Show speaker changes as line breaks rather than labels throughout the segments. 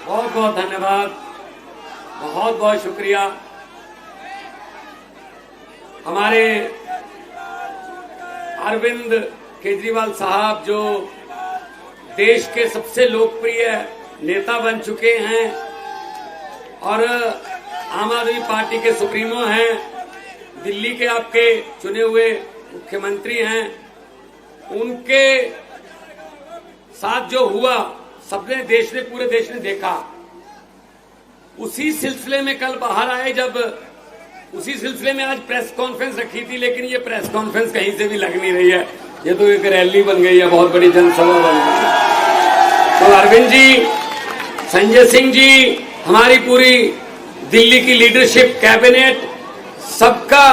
बहुत बहुत धन्यवाद, बहुत बहुत शुक्रिया। हमारे अरविंद केजरीवाल साहब जो देश के सबसे लोकप्रिय नेता बन चुके हैं और आम आदमी पार्टी के सुप्रीमो हैं, दिल्ली के आपके चुने हुए मुख्यमंत्री हैं, उनके साथ जो हुआ सबने पूरे देश ने देखा। उसी सिलसिले में कल बाहर आए, जब उसी सिलसिले में आज प्रेस कॉन्फ्रेंस रखी थी, लेकिन ये प्रेस कॉन्फ्रेंस कहीं से भी लग नहीं रही है, ये तो एक रैली बन गई है, बहुत बड़ी जनसभा बन गई। तो अरविंद जी, संजय सिंह जी, हमारी पूरी दिल्ली की लीडरशिप, कैबिनेट, सबका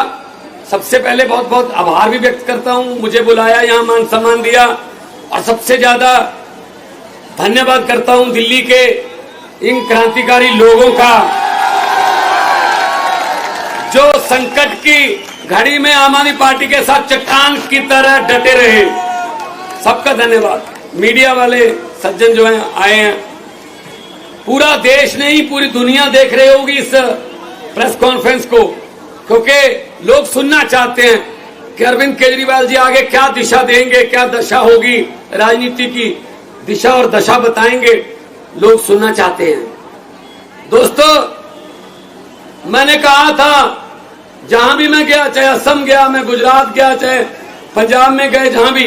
सबसे पहले बहुत बहुत आभार भी व्यक्त करता हूं। मुझे बुलाया, यहां मान सम्मान दिया, और सबसे ज्यादा धन्यवाद करता हूं दिल्ली के इन क्रांतिकारी लोगों का जो संकट की घड़ी में आम आदमी पार्टी के साथ चट्टान की तरह डटे रहे। सबका धन्यवाद। मीडिया वाले सज्जन जो हैं आए हैं, पूरा देश नहीं पूरी दुनिया देख रही होगी इस प्रेस कॉन्फ्रेंस को, क्योंकि लोग सुनना चाहते हैं कि अरविंद केजरीवाल जी आगे क्या दिशा देंगे, क्या दशा होगी, राजनीति की दिशा और दशा बताएंगे, लोग सुनना चाहते हैं। दोस्तों, मैंने कहा था जहां भी मैं गया, चाहे असम गया, मैं गुजरात गया, चाहे पंजाब में गए, जहां भी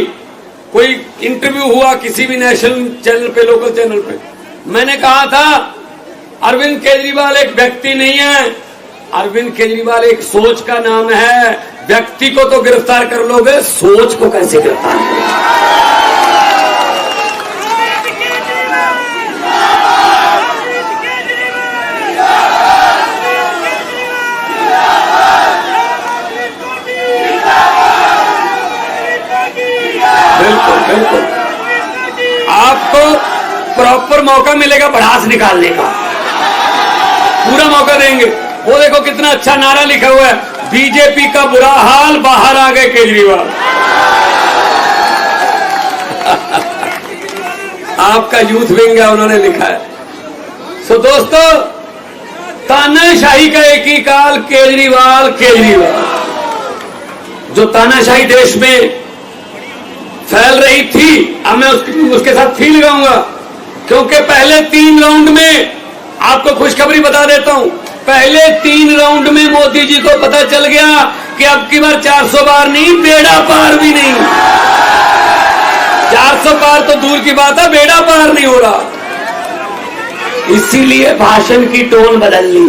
कोई इंटरव्यू हुआ किसी भी नेशनल चैनल पे, लोकल चैनल पे, मैंने कहा था अरविंद केजरीवाल एक व्यक्ति नहीं है, अरविंद केजरीवाल एक सोच का नाम है। व्यक्ति को तो गिरफ्तार कर लोगे, सोच को कैसे गिरफ्तार करोगे? बिल्कुल बिल्कुल, आपको प्रॉपर मौका मिलेगा भड़ास निकालने का, पूरा मौका देंगे। वो देखो कितना अच्छा नारा लिखा हुआ है, बीजेपी का बुरा हाल, बाहर आ गए केजरीवाल। आपका यूथ विंग है, उन्होंने लिखा है। सो दोस्तों, तानाशाही का एक ही काल, केजरीवाल केजरीवाल। जो तानाशाही देश में फैल रही थी, अब मैं उसके साथ फील लगाऊंगा, क्योंकि पहले 3 राउंड में, आपको खुशखबरी बता देता हूं, पहले 3 राउंड में मोदी जी को पता चल गया कि अब की बार 400 पार नहीं, बेड़ा पार भी नहीं। 400 पार तो दूर की बात है, बेड़ा पार नहीं हो रहा। इसीलिए भाषण की टोन बदल ली।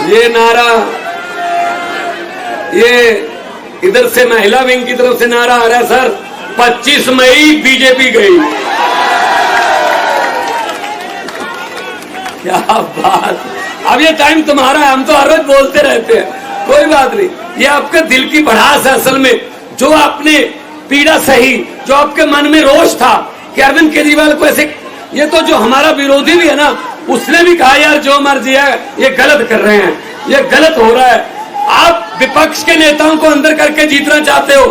ये नारा, ये इधर से महिला विंग की तरफ से नारा आ रहा है, सर 25 मई बीजेपी गई। क्या बात। अब ये टाइम तुम्हारा है, हम तो हर रोज बोलते रहते हैं, कोई बात नहीं। ये आपके दिल की भड़ास है असल में, जो आपने पीड़ा सही, जो आपके मन में रोष था कि अरविंद केजरीवाल को ऐसे, ये तो जो हमारा विरोधी भी है ना, उसने भी कहा यार जो मर्जी है, ये गलत कर रहे हैं, ये गलत हो रहा है। आप विपक्ष के नेताओं को अंदर करके जीतना चाहते हो,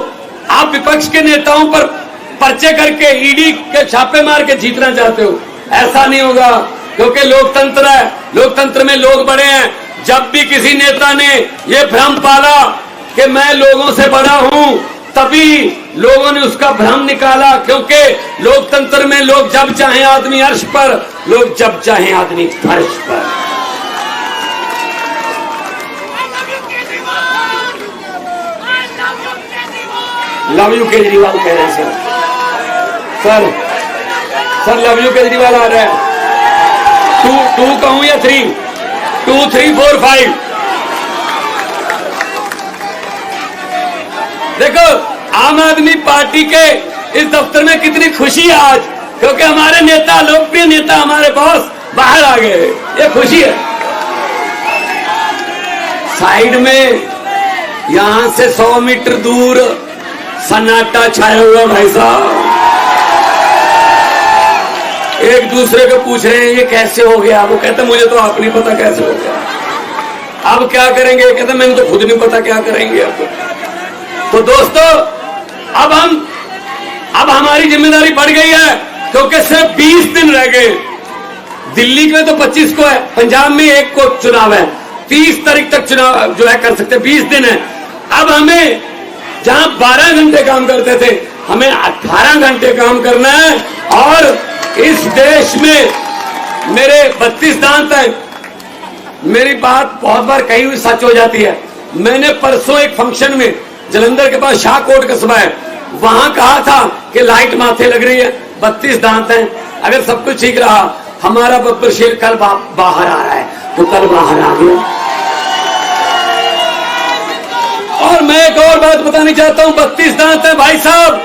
आप विपक्ष के नेताओं पर पर्चे करके, ईडी के छापे मार के जीतना चाहते हो, ऐसा नहीं होगा, क्योंकि लोकतंत्र है, लोकतंत्र में लोग बड़े हैं। जब भी किसी नेता ने ये भ्रम पाला कि मैं लोगों से बड़ा हूं, तभी लोगों ने उसका भ्रम निकाला, क्योंकि लोकतंत्र में लोग जब चाहे आदमी अर्श पर, लोग जब चाहे आदमी फर्श पर। लव यू केजरीवाल कह रहे हैं सर लव यू केजरीवाल आ रहा है। 2 कहूं या 3? 2 3 4 5। देखो आम आदमी पार्टी के इस दफ्तर में कितनी खुशी है आज, क्योंकि हमारे नेता, लोकप्रिय नेता, हमारे बॉस बाहर आ गए, ये खुशी है। साइड में यहां से 100 मीटर दूर सन्नाटा छाया हुआ, भाई साहब एक दूसरे को पूछ रहे हैं ये कैसे हो गया। वो कहते मुझे तो आप नहीं पता कैसे हो गया, अब क्या करेंगे, कहते मैंने तो खुद नहीं पता क्या करेंगे अब। तो दोस्तों, अब हमारी जिम्मेदारी बढ़ गई है क्योंकि सिर्फ 20 दिन रह गए। दिल्ली में तो 25 को है, पंजाब में 1 को चुनाव है, 30 तारीख तक चुनाव जो है कर सकते, 20 दिन है। अब हमें जहां 12 घंटे काम करते थे, हमें 18 घंटे काम करना है। और इस देश में मेरे 32 दांत हैं। मेरी बात बहुत बार कही हुई सच हो जाती है। मैंने परसों एक फंक्शन में, जलंधर के पास शाहकोट कस्बा है, वहां कहा था कि लाइट माथे लग रही है, 32 दांत हैं, अगर सब कुछ ठीक रहा, हमारा बब्बर शेर कल बाहर आ रहा है, तो कल बाहर आ गया। और मैं एक और बात बतानी चाहता हूं, 32 दांत है भाई साहब।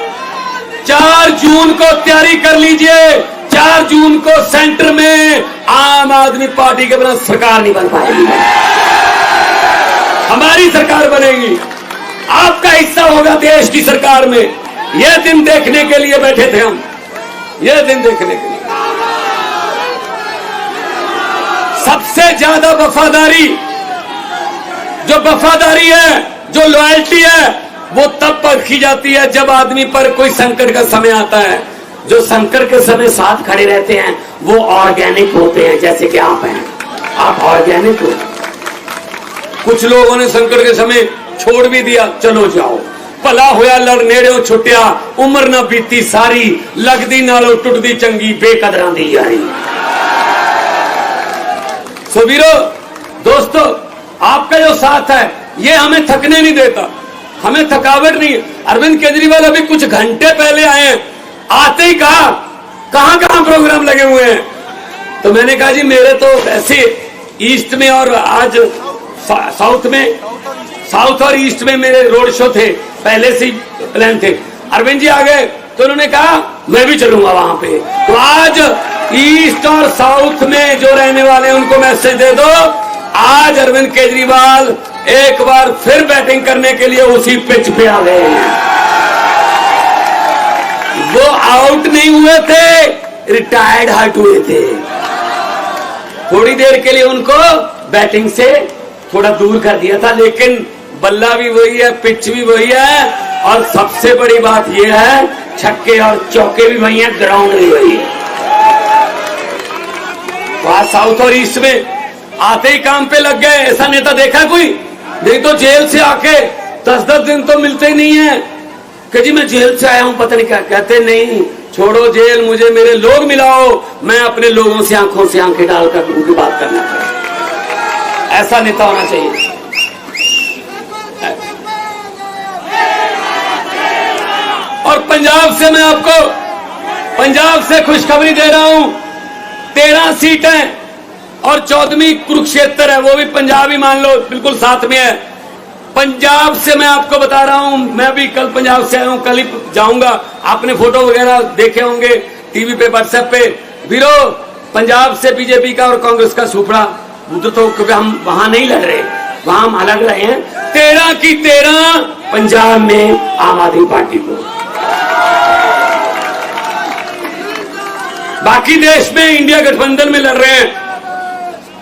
4 जून को तैयारी कर लीजिए, 4 जून को सेंटर में आम आदमी पार्टी के बिना सरकार नहीं बन पाएगी, हमारी सरकार बनेगी, आपका हिस्सा होगा देश की सरकार में। यह दिन देखने के लिए बैठे थे हम, यह दिन देखने के लिए। सबसे ज्यादा वफादारी, जो वफादारी है, जो लॉयल्टी है, वो तब परखी जाती है जब आदमी पर कोई संकट का समय आता है। जो संकट के समय साथ खड़े रहते हैं वो ऑर्गेनिक होते हैं, जैसे कि आप हैं, आप ऑर्गेनिक हो। कुछ लोगों ने संकट के समय छोड़ भी दिया, चलो जाओ, भला होया लड़ नेड़े छुट्टिया, उम्र ना बीती सारी, लगदी नालों टुटदी चंगी, बेकदरां दी यारी। सो वीरो दोस्तों, आपका जो साथ है ये हमें थकने नहीं देता, हमें थकावट नहीं। अरविंद केजरीवाल अभी कुछ घंटे पहले आए हैं, आते ही कहा कहां कहां प्रोग्राम लगे हुए हैं। तो मैंने कहा जी मेरे तो ऐसे ईस्ट में और आज साउथ में, साउथ और ईस्ट में मेरे रोड शो थे, पहले से प्लान थे। अरविंद जी आ गए तो उन्होंने कहा मैं भी चलूंगा वहां पे। तो आज ईस्ट और साउथ में जो रहने वाले हैं उनको मैसेज दे दो, आज अरविंद केजरीवाल एक बार फिर बैटिंग करने के लिए उसी पिच पे आ गए हैं। वो आउट नहीं हुए थे, रिटायर्ड हट हुए थे। थोड़ी देर के लिए उनको बैटिंग से थोड़ा दूर कर दिया था, लेकिन बल्ला भी वही है, पिच भी वही है, और सबसे बड़ी बात यह है छक्के और चौके भी वही हैं, ग्राउंड भी वही है। वहां साउथ और ईस्ट में आते ही काम पे लग गए। ऐसा नेता देखा कोई? नहीं तो जेल से आके 10-10 दिन तो मिलते ही नहीं है कि जी मैं जेल से आया हूं, पता नहीं क्या कहते। नहीं, छोड़ो जेल, मुझे मेरे लोग मिलाओ, मैं अपने लोगों से आंखों से आंखें डालकर उनकी बात करना चाहिए। ऐसा नेता होना चाहिए। और पंजाब से मैं आपको, पंजाब से खुशखबरी दे रहा हूं, 13 सीटें और 14वीं कुरुक्षेत्र है, वो भी पंजाब ही मान लो, बिल्कुल साथ में है। पंजाब से मैं आपको बता रहा हूं, मैं भी कल पंजाब से आया हूं, कल ही जाऊंगा। आपने फोटो वगैरह देखे होंगे टीवी पे, व्हाट्सएप पे। वीरो, पंजाब से बीजेपी का और कांग्रेस का सुपड़ा, तो क्योंकि हम वहां नहीं लड़ रहे, वहां हम अलग रहे हैं। 13 की 13 पंजाब में आम आदमी पार्टी को। बाकी देश में इंडिया गठबंधन में लड़ रहे हैं।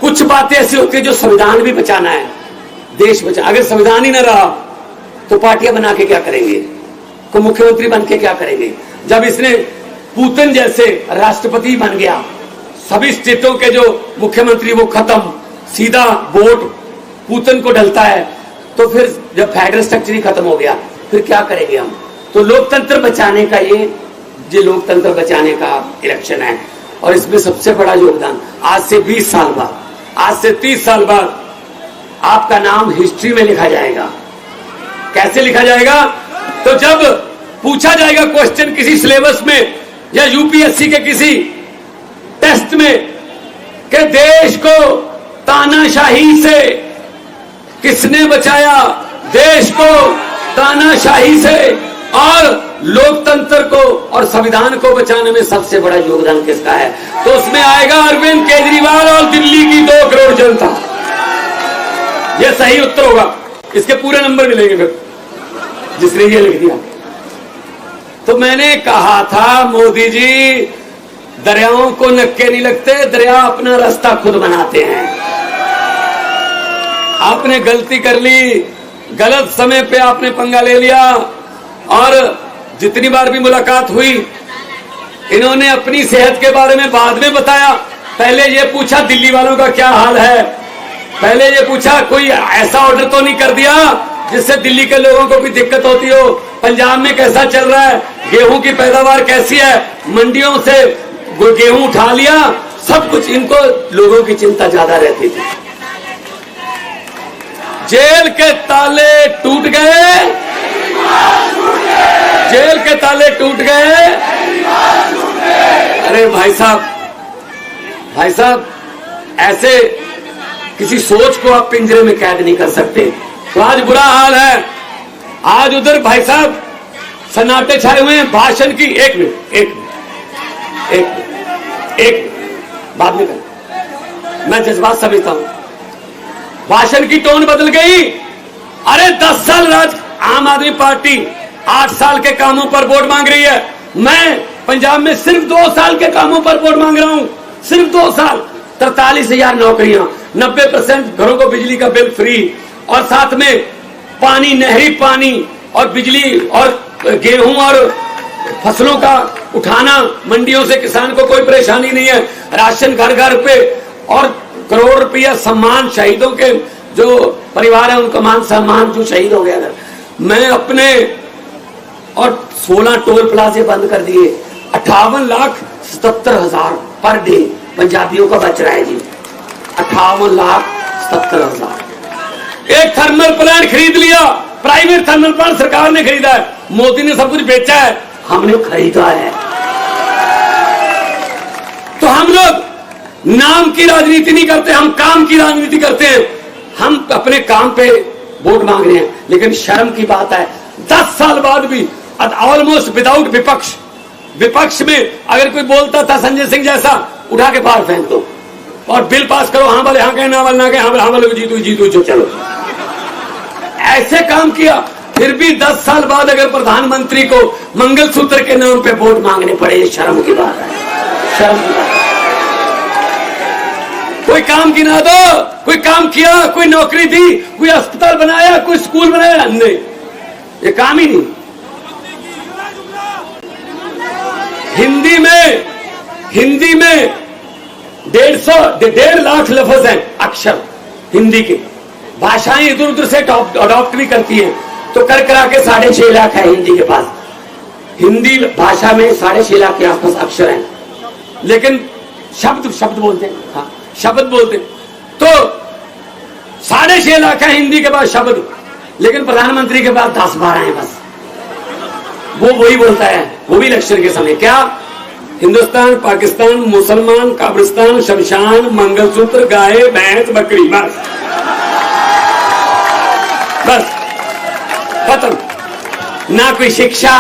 कुछ बातें ऐसी होती है जो संविधान भी बचाना है, देश बचा। अगर संविधान ही ना रहा तो पार्टियां बना के क्या करेंगे, को मुख्यमंत्री बन के क्या करेंगे। जब इसने पुतिन जैसे राष्ट्रपति बन गया, सभी स्टेटों के जो मुख्यमंत्री वो खत्म, सीधा वोट पुतिन को डलता है, तो फिर जब फेडरल स्ट्रक्चर ही खत्म हो गया, फिर क्या करेंगे हम। तो लोकतंत्र बचाने का ये लोकतंत्र बचाने का इलेक्शन है। और इसमें सबसे बड़ा योगदान, आज से 20 साल बाद, आज से 30 साल बाद आपका नाम हिस्ट्री में लिखा जाएगा। कैसे लिखा जाएगा? तो जब पूछा जाएगा क्वेश्चन किसी सिलेबस में या यूपीएससी के किसी टेस्ट में कि देश को तानाशाही से किसने बचाया, देश को तानाशाही से और लोकतंत्र को और संविधान को बचाने में सबसे बड़ा योगदान किसका है, तो उसमें आएगा अरविंद केजरीवाल और दिल्ली की 2 करोड़ जनता। यह सही उत्तर होगा। इसके पूरे नंबर मिलेंगे फिर जिसने ये लिख दिया। तो मैंने कहा था मोदी जी, दरियाओं को नक्के नहीं लगते, दरिया अपना रास्ता खुद बनाते हैं। आपने गलती कर ली, गलत समय पे आपने पंगा ले लिया, और जितनी बार भी मुलाकात हुई इन्होंने अपनी सेहत के बारे में बाद में बताया। पहले ये पूछा दिल्ली वालों का क्या हाल है, पहले ये पूछा कोई ऐसा ऑर्डर तो नहीं कर दिया जिससे दिल्ली के लोगों को भी दिक्कत होती हो। पंजाब में कैसा चल रहा है, गेहूं की पैदावार कैसी है, मंडियों से गेहूं उठा लिया, सब कुछ। इनको लोगों की चिंता ज्यादा रहती थी। जेल के ताले टूट गए, जेल के ताले टूट गए। अरे भाई साहब, भाई साहब, ऐसे किसी सोच को आप पिंजरे में कैद नहीं कर सकते। तो आज बुरा हाल है। आज उधर भाई साहब सन्नाटे छाए हुए हैं भाषण की। एक मिनट बाद में कर, मैं जज्बात समझता हूं। भाषण की टोन बदल गई। अरे 10 साल राज आम आदमी पार्टी 8 साल के कामों पर वोट मांग रही है। मैं पंजाब में सिर्फ 2 साल के कामों पर वोट मांग रहा हूं, सिर्फ 2 साल। 43,000 नौकरियां, 90% घरों को बिजली का बिल फ्री, और साथ में पानी, नहरी पानी और बिजली और गेहूं और फसलों का उठाना। मंडियों से किसान को कोई परेशानी नहीं है, राशन घर घर पे, और करोड़ रुपया सम्मान शहीदों के जो परिवार है उनका मान सम्मान जो शहीद हो गया। मैं अपने, और 16 टोल प्लाजे बंद कर दिए। 58,77,000 पर डे पंजाबियों का बच रहा है जी। 58,77,000। एक थर्मल प्लांट खरीद लिया, प्राइवेट थर्मल प्लांट सरकार ने खरीदा है। मोदी ने सब कुछ बेचा है, हमने खरीदा है। तो हम लोग नाम की राजनीति नहीं करते, हम काम की राजनीति करते हैं। हम अपने काम पे वोट मांग रहे हैं, लेकिन शर्म की बात है 10 साल बाद भी ऑलमोस्ट विदाउट विपक्ष, विपक्ष में अगर कोई बोलता था संजय सिंह जैसा, उठा के बाहर फेंक दो और बिल पास करो। हाँ वाले हाँ कहे, ना वाले ना कहे, हाँ वाले जीतू जो चलो, ऐसे काम किया। फिर भी 10 साल बाद अगर प्रधानमंत्री को मंगलसूत्र के नाम पे वोट मांगने पड़े, ये शर्म की बात है, शर्म की बात है। कोई काम गिना दो, कोई काम किया, कोई नौकरी दी, कोई अस्पताल बनाया, कोई स्कूल बनाया, नहीं, ये काम ही नहीं। हिंदी में 1.5 लाख लफ्ज हैं, अक्षर हिंदी के। भाषाएं इधर उधर से अडॉप्ट भी करती हैं, तो कर करा के 6.5 लाख है हिंदी के पास। हिंदी भाषा में 6.5 लाख के आसपास अक्षर हैं, लेकिन शब्द बोलते हैं, हाँ शब्द बोलते हैं। तो 6.5 लाख है हिंदी के पास शब्द, लेकिन प्रधानमंत्री के पास 10-12 हैं बस। वो वही बोलता है, वो भी इलेक्शन के समय क्या, हिंदुस्तान, पाकिस्तान, मुसलमान, कब्रिस्तान, शमशान, मंगलसूत्र, गाय, भैंस, बकरी, बस बस खत्म। ना कोई शिक्षा,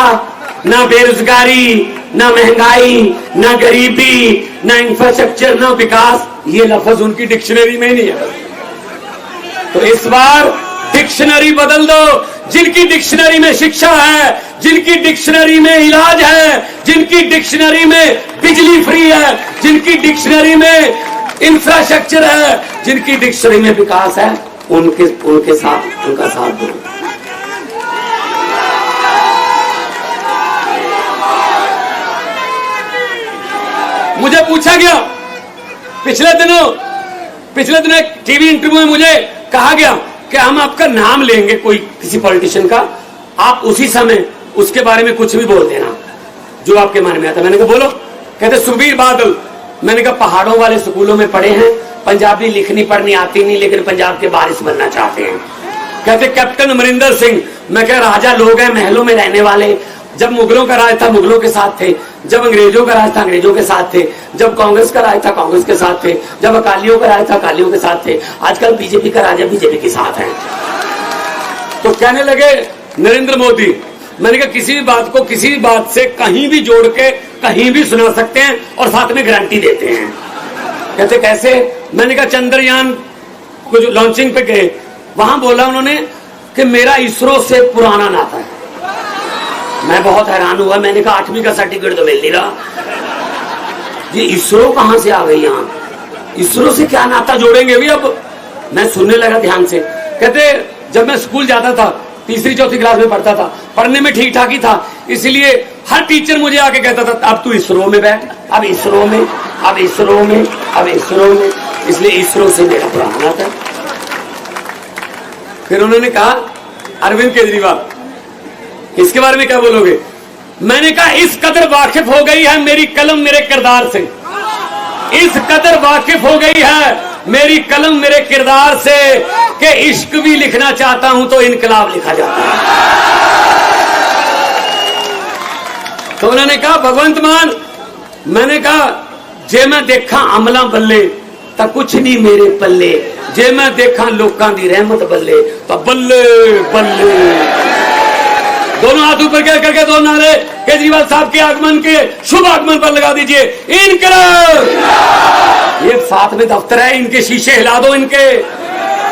ना बेरोजगारी, ना महंगाई, ना गरीबी, ना इंफ्रास्ट्रक्चर, ना विकास, ये लफ्ज उनकी डिक्शनरी में नहीं है। तो इस बार डिक्शनरी बदल दो। जिनकी डिक्शनरी में शिक्षा है, जिनकी डिक्शनरी में इलाज है, जिनकी डिक्शनरी में बिजली फ्री है, जिनकी डिक्शनरी में इंफ्रास्ट्रक्चर है, जिनकी डिक्शनरी में विकास है, उनके साथ उनका साथ दो। मुझे पूछा गया पिछले दिनों एक टीवी इंटरव्यू में मुझे कहा गया कि हम आपका नाम लेंगे कोई किसी पॉलिटिशियन का, आप उसी समय उसके बारे में कुछ भी बोल देना जो आपके मन में आता। मैंने कहा बोलो। कहते सुखबीर बादल। मैंने कहा पहाड़ों वाले स्कूलों में पढ़े हैं, पंजाबी लिखनी पढ़नी आती नहीं, लेकिन पंजाब के वारिस बनना चाहते हैं। कहते कैप्टन अमरिंदर सिंह। मैं कह राजा लोग हैं, महलों में रहने वाले, जब मुगलों का राज था मुगलों के साथ थे, जब अंग्रेजों का राज था अंग्रेजों के साथ थे, जब कांग्रेस का राज था कांग्रेस के साथ थे, जब अकालियों का राज था अकालियों के साथ थे, आजकल बीजेपी का राज है बीजेपी के साथ है। तो कहने लगे नरेंद्र मोदी। मैंने कहा किसी भी बात को किसी भी बात से कहीं भी जोड़ के कहीं भी सुना सकते हैं और साथ में गारंटी देते हैं। कहते कैसे? मैंने कहा चंद्रयान को जो लॉन्चिंग पे गए, वहां बोला उन्होंने कि मेरा इसरो से पुराना नाता है। मैं बहुत हैरान हुआ। मैंने कहा 8वीं का सर्टिफिकेट तो मिल नहीं रहा, ये इसरो कहां से आ गई यहाँ? इसरो से क्या नाता जोड़ेंगे भी? अब मैं सुनने लगा ध्यान से। कहते जब मैं स्कूल जाता था, 3री 4थी क्लास में पढ़ता था, पढ़ने में ठीक ठाक ही था, इसलिए हर टीचर मुझे आके कहता था अब तू इसरो में बैठ, अब इसरो में, अब इसरो में, अब इसरो में। इसलिए इसरो से मेरा पुराना था। फिर उन्होंने कहा अरविंद केजरीवाल इसके बारे में क्या बोलोगे? मैंने कहा इस कदर वाकिफ हो गई है मेरी कलम मेरे किरदार से, इस कदर वाकिफ हो गई है मेरी कलम मेरे किरदार से कि इश्क भी लिखना चाहता हूं तो इनकलाब लिखा जाता है। तो उन्होंने कहा भगवंत मान, मैंने कहा जे मैं देखा अमला बल्ले तो कुछ नहीं मेरे पल्ले, जे मैं देखा लोकां दी रहमत बल्ले तो बल्ले बल्ले। दोनों हाथ ऊपर करके दो नारे केजरीवाल साहब के आगमन के शुभ आगमन पर लगा दीजिए। इनकलाब। ये साथ में दफ्तर है, इनके शीशे हिला दो, इनके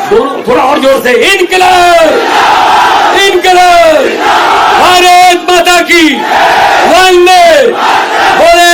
दोनों थोड़ा और जोर से। इनकलाब इनकलाब। भारत माता की वंदे बोले